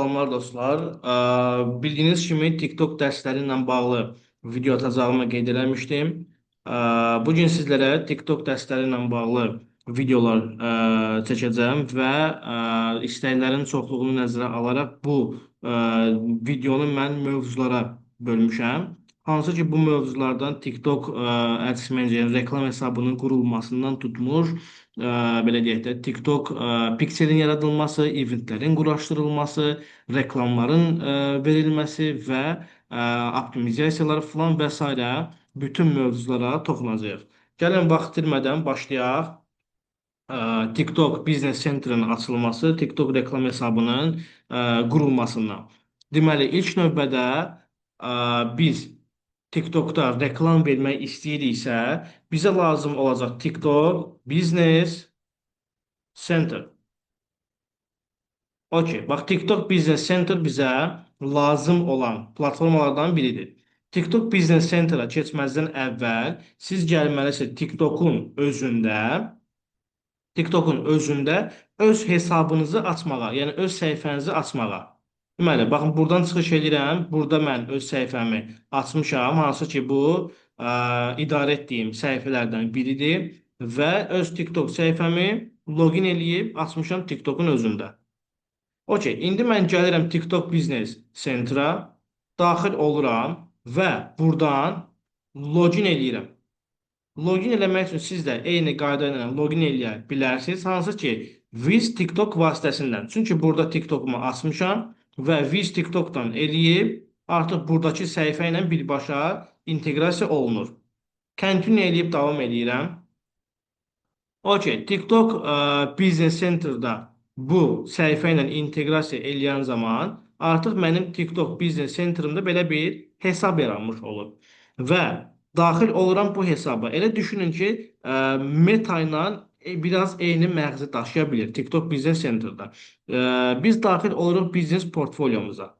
Salamlar dostlar. Bildiyiniz kimi TikTok dərsləri ilə bağlı video atacağımı qeyd eləmişdim. Bu gün sizlərə TikTok dərsləri ilə bağlı videolar çəkəcəm və istəklərin çoxluğunu nəzərə alaraq bu videonu mən mövzulara bölmüşəm. Hansı ki bu mövzulardan TikTok Ads Manager reklam hesabının qurulmasından tutmuş, belə deyək də TikTok pikselin yaradılması, eventlərin quraşdırılması, reklamların verilməsi və optimizasiyalar falan və s. bütün mövzulara toxunacağıq. Gəlin vaxt itirmədən başlayaq. TikTok Business Center'ın açılması, TikTok reklam hesabının qurulmasından. Deməli, ilk növbədə biz TikTokda reklam vermək istəyiriksə, bizə lazım olacaq TikTok Business Center. Okey, bax TikTok Business Center bizə lazım olan platformalardan biridir. TikTok Business Center-a keçməzdən əvvəl siz gəlməlisiniz TikTokun özündə öz hesabınızı açmağa, yəni öz səhifənizi açmağa. Deməli, baxın buradan çıxış edirəm. Burada mən öz səhifəmi açmışam. Hansı ki bu idarə etdiyim səhifələrdən biridir və öz TikTok səhifəmi login eləyib açmışam TikTokun özündə. Okey, indi mən gəlirəm TikTok Business Center-a, daxil oluram və buradan login eləyirəm. Login eləmək üçün siz də eyni qayda ilə login eləyə bilərsiniz. Hansı ki, Wiz TikTok vasitəsindən. Çünki burada TikTokumu açmışam və Wiz TikTokdan eləyib artıq buradakı səhifə ilə birbaşa inteqrasiya olunur. Continue eləyib davam eləyirəm. Okey, TikTok Business Center-da bu səhifə ilə inteqrasiya eləyən zaman artıq mənim TikTok Business Center-ımda belə bir hesab yaranmış olur. Və daxil oluram bu hesaba. Elə düşünün ki, Meta ilə biraz eyni məğzi daşıya bilir TikTok Business Center-da. Biz daxil oluruq biznes portfolyomuza.